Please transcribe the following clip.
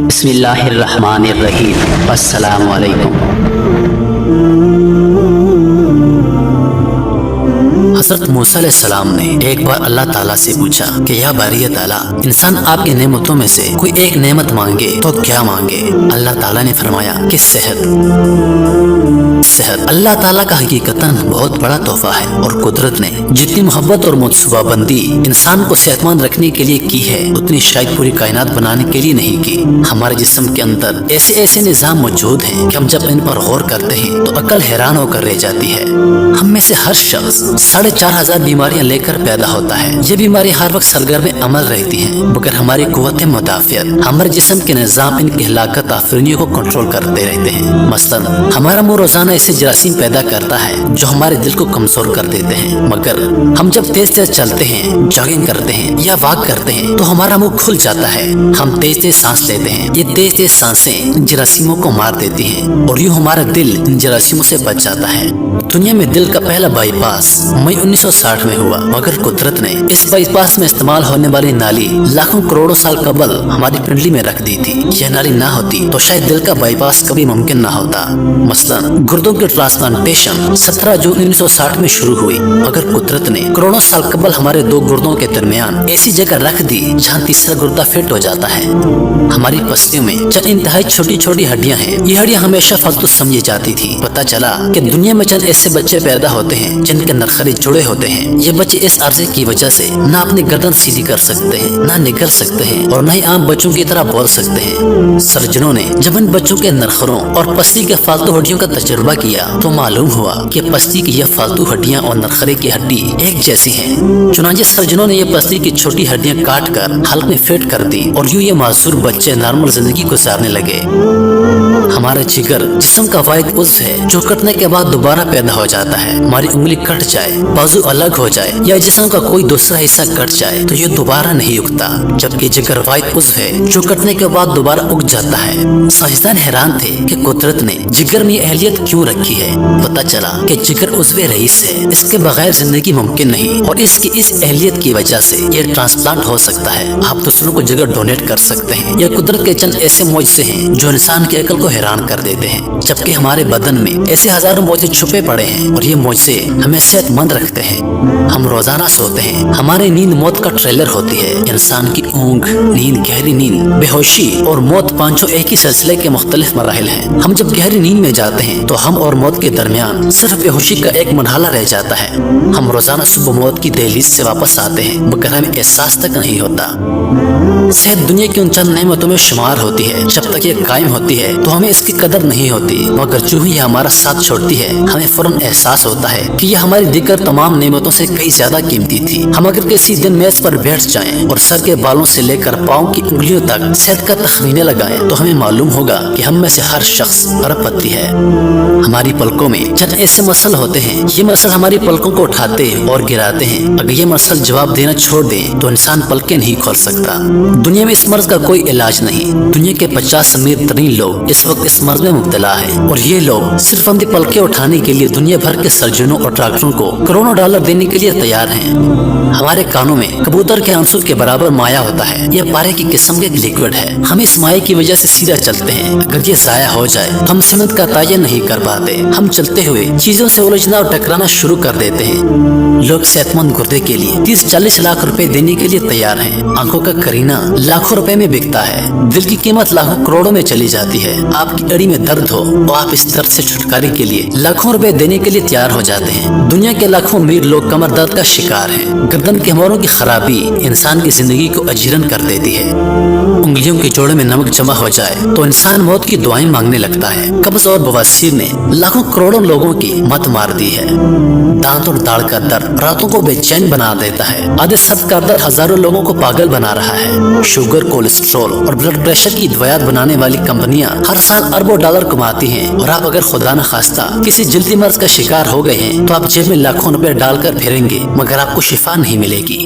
بسم اللہ الرحمن الرحیم۔ السلام علیکم۔ حضرت موسیٰ علیہ السلام نے ایک بار اللہ تعالیٰ سے پوچھا کہ یا باری تعالیٰ، انسان آپ کی نعمتوں میں سے کوئی ایک نعمت مانگے تو کیا مانگے؟ اللہ تعالیٰ نے فرمایا کہ صحت۔ اللہ تعالیٰ کا حقیقتاً بہت بڑا تحفہ ہے، اور قدرت نے جتنی محبت اور منصوبہ بندی انسان کو صحت مند رکھنے کے لیے کی ہے، اتنی شاید پوری کائنات بنانے کے لیے نہیں کی۔ ہمارے جسم کے اندر ایسے نظام موجود ہیں کہ ہم جب ان پر غور کرتے ہیں تو عقل حیران ہو کر رہ جاتی ہے۔ ہم میں سے ہر شخص 4,500 بیماریاں لے کر پیدا ہوتا ہے۔ یہ بیماری ہر وقت سرگرم عمل رہتی ہیں، مگر ہماری قوت مدافعت، ہمارے جسم کے نظام ان کی ہلاکت آفرینیوں کو کنٹرول کرتے رہتے ہیں۔ مثلاً ہمارا منہ روزانہ ایسے جراثیم پیدا کرتا ہے جو ہمارے دل کو کمزور کر دیتے ہیں، مگر ہم جب تیز چلتے ہیں، جاگنگ کرتے ہیں یا واک کرتے ہیں تو ہمارا منہ کھل جاتا ہے، ہم تیز سانس لیتے ہیں۔ یہ تیز سانسیں ان جراثیموں کو مار دیتی ہیں، اور یوں ہمارا دل ان جراثیموں سے بچ جاتا ہے۔ دنیا میں دل کا پہلا بائی پاس مئی 1960 میں ہوا، مگر قدرت نے اس بائی پاس میں استعمال ہونے والی نالی لاکھوں کروڑوں سال قبل ہماری پنڈلی میں رکھ دی تھی۔ یہ نالی نہ ہوتی تو شاید دل کا بائی پاس کبھی ممکن نہ ہوتا۔ مثلاً گردوں کی ٹرانسپلانٹیشن 17 جون 1960 میں شروع ہوئی، مگر قدرت نے کروڑوں سال قبل ہمارے دو گردوں کے درمیان ایسی جگہ رکھ دی جہاں تیسرا گردہ فٹ ہو جاتا ہے۔ ہماری پسلیوں میں چند انتہائی چھوٹی ہڈیاں ہیں۔ یہ ہڈیاں ہمیشہ فالتو سمجھی جاتی تھی۔ پتہ چلا کہ دنیا میں چند ایسے بچے پیدا ہوتے ہیں جن کے نرخرے جڑے ہوتے ہیں۔ یہ بچے اس عرضے کی وجہ سے نہ اپنی گردن سیدھی کر سکتے ہیں، نہ نگل سکتے ہیں، اور نہ ہی عام بچوں کی طرح بول سکتے ہیں۔ سرجنوں نے جب ان بچوں کے نرخروں اور پسلی کے فالتو ہڈیوں کا تجربہ کیا تو معلوم ہوا کہ پسلی کی یہ فالتو ہڈیاں اور نرخرے کی ہڈی ایک جیسی ہیں۔ چنانچہ سرجنوں نے یہ پسلی کی چھوٹی ہڈیاں کاٹ کر حلق میں فٹ کر دی، اور یوں یہ معذور بچے نارمل زندگی گزارنے لگے۔ ہمارا جگر جسم کا واحد عضو ہے جو کٹنے کے بعد دوبارہ پیدا ہو جاتا ہے۔ ہماری انگلی کٹ جائے، بازو الگ ہو جائے یا جسم کا کوئی دوسرا حصہ کٹ جائے تو یہ دوبارہ نہیں اگتا، جبکہ جگر واحد عضو ہے جو کٹنے کے بعد دوبارہ اگ جاتا ہے۔ سائنسدان حیران تھے کہ قدرت نے جگر میں یہ اہلیت کیوں رکھی ہے۔ پتہ چلا کہ جگر عضو رئیس ہے، اس کے بغیر زندگی ممکن نہیں، اور اس کی اس اہلیت کی وجہ سے یہ ٹرانسپلانٹ ہو سکتا ہے۔ آپ دوسروں کو جگر ڈونیٹ کر سکتے ہیں۔ یہ قدرت کے چند ایسے معجزے ہیں جو انسان کی عقل کو حیران کر دیتے ہیں، جبکہ ہمارے بدن میں ایسے ہزاروں معجزے چھپے پڑے ہیں، اور یہ معجزے ہمیں صحت مند رکھتے ہیں۔ ہم روزانہ سوتے ہیں، ہماری نیند موت کا ٹریلر ہوتی ہے۔ انسان کی اونگ، نیند، گہری نیند، بے ہوشی اور موت پانچوں ایک ہی سلسلے کے مختلف مراحل ہیں۔ ہم جب گہری نیند میں جاتے ہیں تو ہم اور موت کے درمیان صرف بے ہوشی کا ایک مرحلہ رہ جاتا ہے۔ ہم روزانہ صبح موت کی دہلیز سے واپس آتے ہیں، مگر ہمیں احساس تک نہیں ہوتا۔ صحت دنیا کی ان چند نعمتوں میں شمار ہوتی ہے۔ جب تک یہ قائم ہوتی ہے تو ہمیں اس کی قدر نہیں ہوتی، مگر جو ہی یہ ہمارا ساتھ چھوڑتی ہے ہمیں فوراً احساس ہوتا ہے کہ یہ ہماری دیگر تمام نعمتوں سے کئی زیادہ قیمتی تھی۔ ہم اگر کسی دن میز پر بیٹھ جائیں اور سر کے بالوں سے لے کر پاؤں کی انگلیوں تک صحت کا تخمینے لگائیں تو ہمیں معلوم ہوگا کہ ہم میں سے ہر شخص ارب پتی ہے۔ ہماری پلکوں میں چند ایسے مسل ہوتے ہیں، یہ مسل ہماری پلکوں کو اٹھاتے اور گراتے ہیں۔ اگر یہ مسل جواب دینا چھوڑ دیں تو انسان پلکیں نہیں کھول سکتا۔ دنیا میں اس مرض کا کوئی علاج نہیں۔ دنیا کے 50 امیر ترین لوگ اس وقت اس مرض میں مبتلا ہیں، اور یہ لوگ صرف اپنی پلکیں اٹھانے کے لیے دنیا بھر کے سرجنوں اور ڈاکٹروں کو کروڑوں ڈالر دینے کے لیے تیار ہیں۔ ہمارے کانوں میں کبوتر کے آنسو کے برابر مائع ہوتا ہے۔ یہ پارے کی قسم کا ایک لیکوڈ ہے۔ ہم اس مائع کی وجہ سے سیدھا چلتے ہیں۔ اگر یہ ضائع ہو جائے تو ہم سمت کا تعین نہیں کر پاتے۔ ہم چلتے ہوئے چیزوں سے الجھنا اور ٹکرانا شروع کر دیتے ہیں۔ لوگ صحت مند گردے کے لیے 30-40 لاکھ روپے دینے کے لیے تیار ہیں۔ آنکھوں کا کرینہ لاکھوں روپے میں بکتا ہے۔ دل کی قیمت لاکھوں کروڑوں میں چلی جاتی ہے۔ آپ کی اڑی میں درد ہو تو آپ اس درد سے چھٹکارے کے لیے لاکھوں روپے دینے کے لیے تیار ہو جاتے ہیں۔ دنیا کے لاکھوں امیر لوگ کمر درد کا شکار ہیں۔ گردن کے ہموروں کی خرابی انسان کی زندگی کو اجیرن کر دیتی ہے۔ انگلیوں کے جوڑے میں نمک جمع ہو جائے تو انسان موت کی دعائیں مانگنے لگتا ہے۔ قبض اور بواسیر نے لاکھوں کروڑوں لوگوں کی مت مار دی ہے۔ دانت اور داڑھ کا درد راتوں کو بے چین بنا دیتا ہے۔ آدھے سر کا درد ہزاروں لوگوں کو پاگل بنا رہا ہے۔ شوگر، کولیسٹرول اور بلڈ پریشر کی دوائیاں بنانے والی کمپنیاں ہر سال اربوں ڈالر کماتی ہیں، اور آپ اگر خدا نخواستہ کسی جلدی مرض کا شکار ہو گئے ہیں تو آپ جیب میں لاکھوں روپے ڈال کر پھریں گے، مگر آپ کو شفا نہیں ملے گی۔